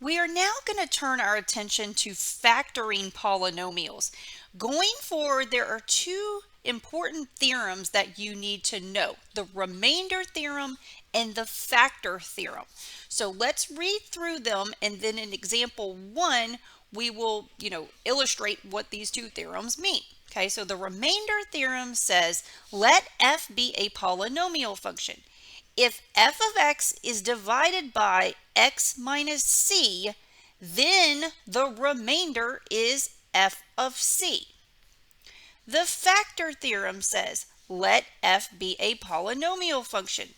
We are now going to turn our attention to factoring polynomials. Going forward, there are two important theorems that you need to know: the remainder theorem and the factor theorem. So let's read through them, and then in example 1, we will, illustrate what these two theorems mean. Okay, so the remainder theorem says, let f be a polynomial function. If f of x is divided by x minus c, then the remainder is f of c. The factor theorem says, let f be a polynomial function.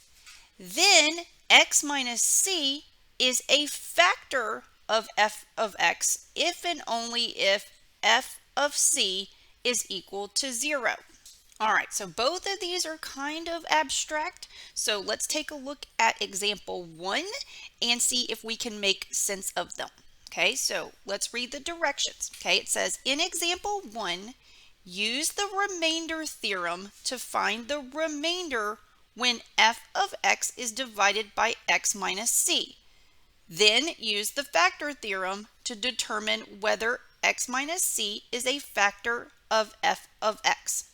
Then x minus c is a factor of f of x if and only if f of c is equal to 0. All right, so both of these are kind of abstract. So let's take a look at example 1 and see if we can make sense of them. Okay, so let's read the directions. Okay, it says in example 1, use the remainder theorem to find the remainder when f of x is divided by x minus c. Then use the factor theorem to determine whether x minus c is a factor of f of x.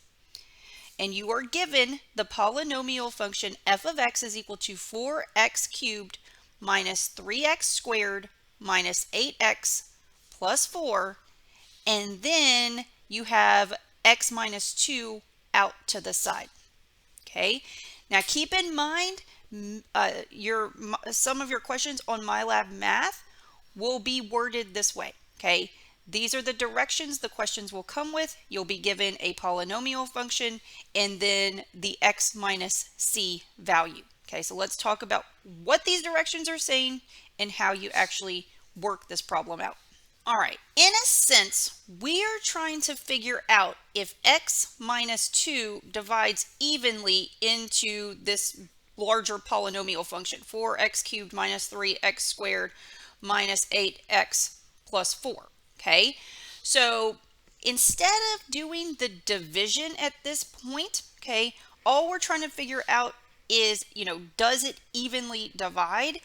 And you are given the polynomial function f of x is equal to 4x cubed minus 3x squared minus 8x plus 4, and then you have x minus 2 out to the side. Okay, now keep in mind some of your questions on MyLab Math will be worded this way. Okay, these are the directions the questions will come with. You'll be given a polynomial function and then the x minus c value. Okay, so let's talk about what these directions are saying and how you actually work this problem out. All right, in a sense, we are trying to figure out if x minus 2 divides evenly into this larger polynomial function, 4x cubed minus 3x squared minus 8x plus 4. Okay, so instead of doing the division at this point, okay, all we're trying to figure out is, does it evenly divide?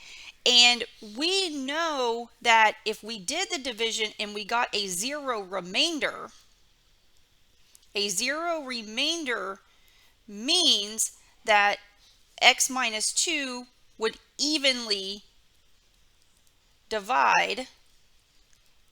And we know that if we did the division and we got a zero remainder means that x minus 2 would evenly divide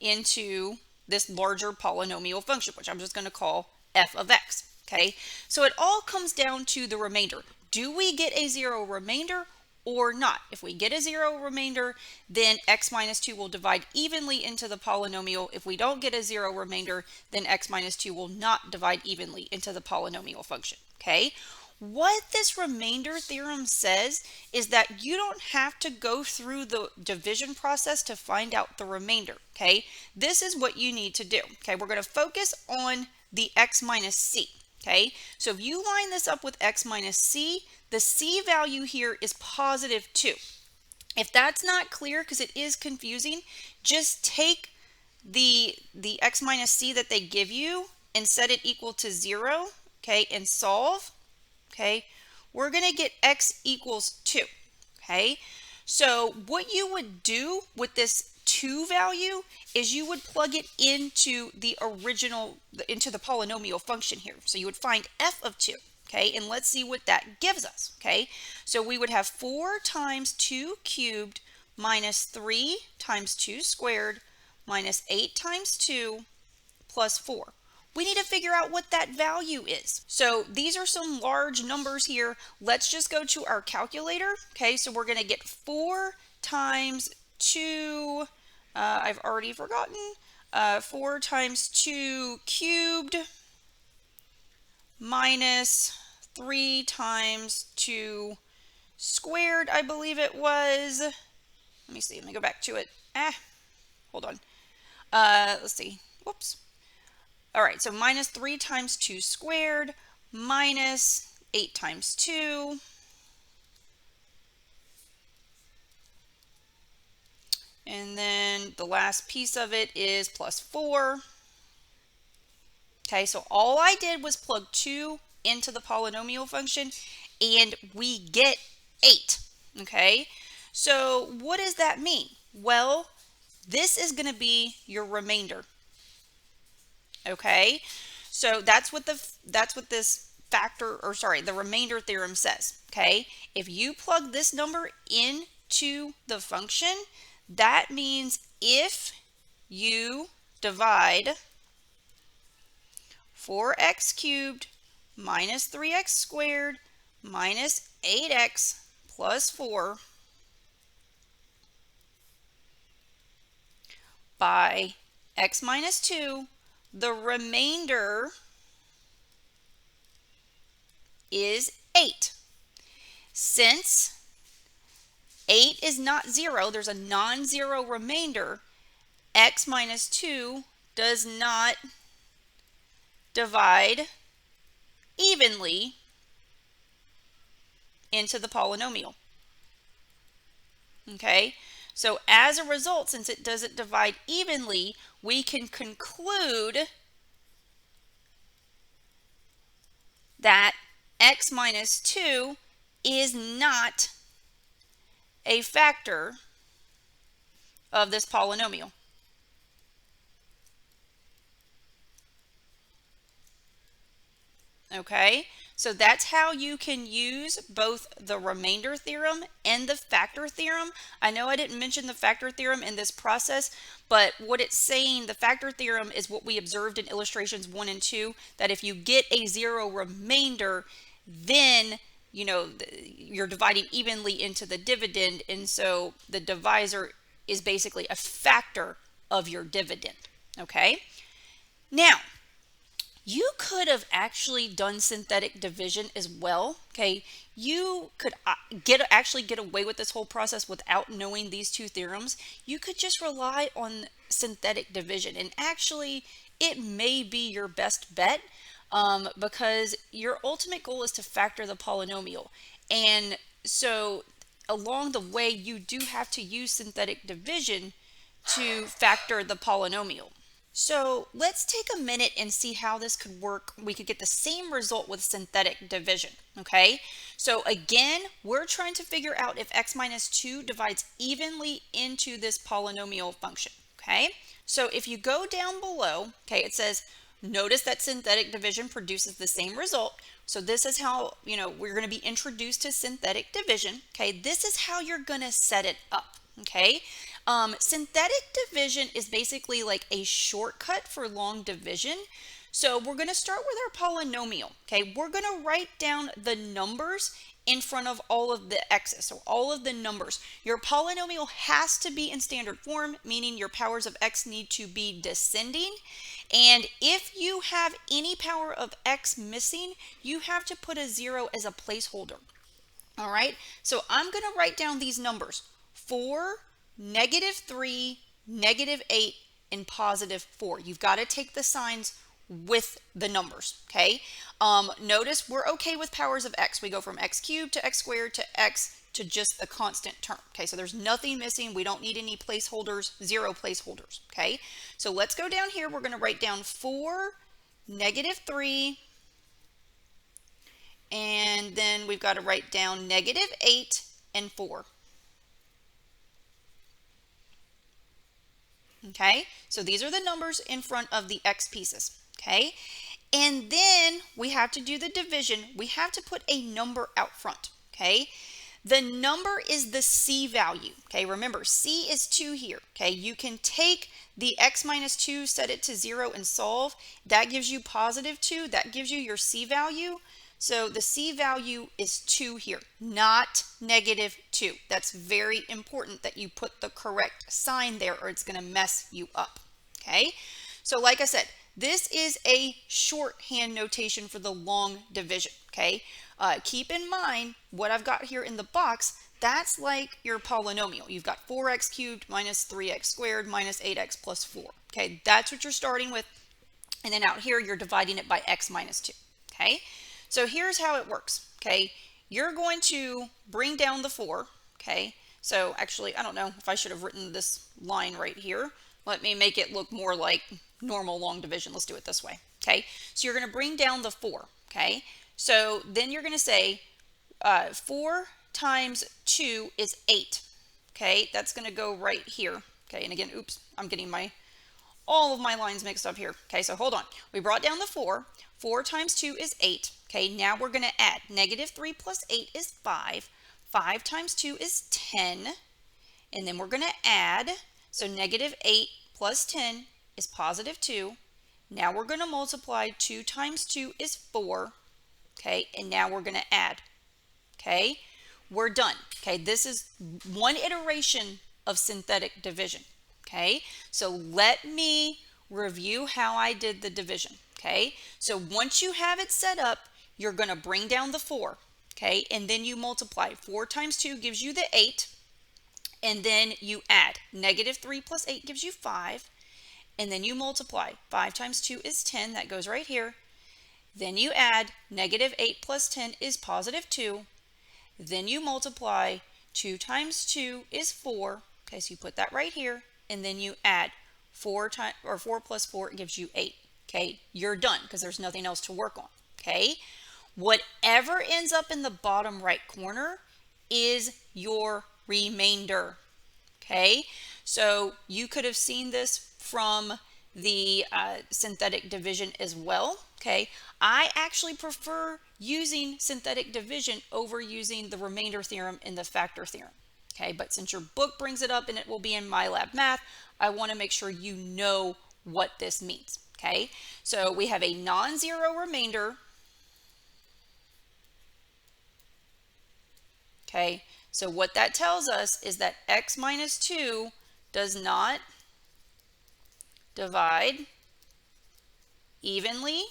into this larger polynomial function, which I'm just going to call f of x. Okay, so it all comes down to the remainder. Do we get a zero remainder or not? If we get a zero remainder, then x minus 2 will divide evenly into the polynomial. If we don't get a zero remainder, then x minus 2 will not divide evenly into the polynomial function. Okay, what this remainder theorem says is that you don't have to go through the division process to find out the remainder. Okay, this is what you need to do. Okay, we're going to focus on the x minus c. Okay, so if you line this up with x minus c, the c value here is positive 2. If that's not clear, because it is confusing, just take the x minus c that they give you and set it equal to 0, okay, and solve. Okay, we're going to get x equals 2. Okay, so what you would do with this 2 value is you would plug it into the polynomial function here. So you would find f of 2. Okay, and let's see what that gives us. Okay, so we would have 4 times 2 cubed minus 3 times 2 squared minus 8 times 2 plus 4. We need to figure out what that value is. So these are some large numbers here. Let's just go to our calculator. Okay, so we're going to get 4 times 2, I've already forgotten, 4 times 2 cubed minus 3 times 2 squared, I believe it was. Let me see, let me go back to it. Hold on. Let's see. Whoops. All right, so minus 3 times 2 squared minus 8 times 2. And then the last piece of it is plus 4. Okay, so all I did was plug 2 into the polynomial function and we get 8. Okay, so what does that mean? Well, this is going to be your remainder. Okay, so that's what this factor, or sorry, the remainder theorem says. Okay, if you plug this number into the function, that means if you divide 4x cubed minus 3x squared minus 8x plus 4 by x minus 2, the remainder is 8. Since 8 is not 0, there's a non-zero remainder, x minus 2 does not divide evenly into the polynomial. Okay, so as a result, since it doesn't divide evenly, we can conclude that x minus 2 is not a factor of this polynomial. Okay, so that's how you can use both the remainder theorem and the factor theorem. I know I didn't mention the factor theorem in this process, but what it's saying, the factor theorem is what we observed in illustrations 1 and 2, that if you get a 0 remainder, then you're dividing evenly into the dividend, and so the divisor is basically a factor of your dividend. Okay, now you could have actually done synthetic division as well. Okay, you could actually get away with this whole process without knowing these two theorems. You could just rely on synthetic division, and actually it may be your best bet, because your ultimate goal is to factor the polynomial, and so along the way you do have to use synthetic division to factor the polynomial. So let's take a minute and see how this could work. We could get the same result with synthetic division. Okay, so again, we're trying to figure out if x minus 2 divides evenly into this polynomial function. Okay, so if you go down below, okay, it says, notice that synthetic division produces the same result. So this is how, we're going to be introduced to synthetic division. Okay, this is how you're going to set it up. Okay, synthetic division is basically like a shortcut for long division. So we're going to start with our polynomial. Okay, we're going to write down the numbers in front of all of the x's, so all of the numbers. Your polynomial has to be in standard form, meaning your powers of x need to be descending. And if you have any power of x missing, you have to put a 0 as a placeholder. All right, so I'm going to write down these numbers: 4, -3, -8, and +4. You've got to take the signs with the numbers. Okay, notice we're okay with powers of x. We go from x cubed to x squared to x to just the constant term. Okay, so there's nothing missing. We don't need any placeholders, 0 placeholders. Okay, so let's go down here. We're going to write down 4, -3, and then we've got to write down -8 and 4. Okay, so these are the numbers in front of the x pieces. Okay, and then we have to do the division. We have to put a number out front. Okay, the number is the c value. Okay, remember c is 2 here. Okay, you can take the x minus 2, set it to 0, and solve. That gives you +2. That gives you your c value. So the c value is 2 here, not -2. That's very important that you put the correct sign there, or it's going to mess you up. Okay, so like I said, this is a shorthand notation for the long division. Okay, keep in mind what I've got here in the box. That's like your polynomial. You've got 4x cubed minus 3x squared minus 8x plus 4. Okay, that's what you're starting with. And then out here, you're dividing it by x minus 2. Okay, so here's how it works. Okay, you're going to bring down the 4. Okay, so actually, I don't know if I should have written this line right here. Let me make it look more like normal long division. Let's do it this way. Okay, so you're going to bring down the 4. Okay, so then you're going to say 4 times 2 is 8. Okay, that's going to go right here. Okay, and again, oops, I'm getting all of my lines mixed up here. Okay, so hold on. We brought down the 4. 4 times 2 is 8. Okay, now we're going to add. Negative 3 plus 8 is 5. 5 times 2 is 10. And then we're going to add. So negative 8 plus 10 is positive 2. Now we're going to multiply. 2 times 2 is 4. Okay, and now we're going to add. Okay, we're done. Okay, this is one iteration of synthetic division. Okay, so let me review how I did the division. Okay, so once you have it set up, you're going to bring down the 4. Okay, and then you multiply. 4 times 2 gives you the 8. And then you add. Negative 3 plus 8 gives you 5. And then you multiply. 5 times 2 is 10. That goes right here. Then you add. Negative 8 plus 10 is positive 2. Then you multiply. 2 times 2 is 4. Okay, so you put that right here. And then you add. 4 plus 4 gives you 8. Okay, you're done because there's nothing else to work on. Okay, whatever ends up in the bottom right corner is your remainder. Okay, so you could have seen this from the synthetic division as well. Okay, I actually prefer using synthetic division over using the remainder theorem and the factor theorem. Okay, but since your book brings it up and it will be in MyLab Math, I want to make sure you know what this means. Okay, so we have a non-zero remainder. Okay, so what that tells us is that x minus 2 does not divide evenly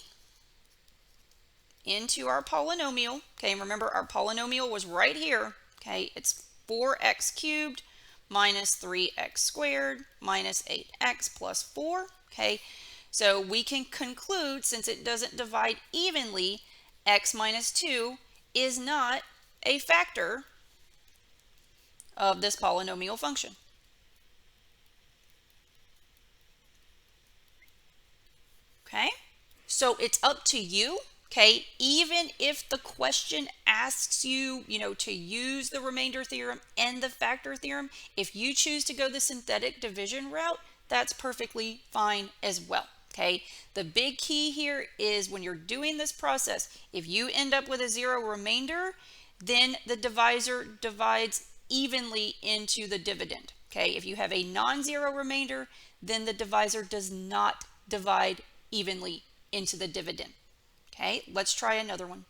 into our polynomial. Okay, remember our polynomial was right here. Okay, it's 4x cubed minus 3x squared minus 8x plus 4. Okay, so we can conclude, since it doesn't divide evenly, x minus 2 is not a factor of this polynomial function. Okay, so it's up to you. Okay, even if the question asks you, to use the remainder theorem and the factor theorem, if you choose to go the synthetic division route, that's perfectly fine as well. Okay, the big key here is when you're doing this process, if you end up with a 0 remainder, then the divisor divides evenly into the dividend. Okay, if you have a non-zero remainder, then the divisor does not divide evenly into the dividend. Okay, let's try another one.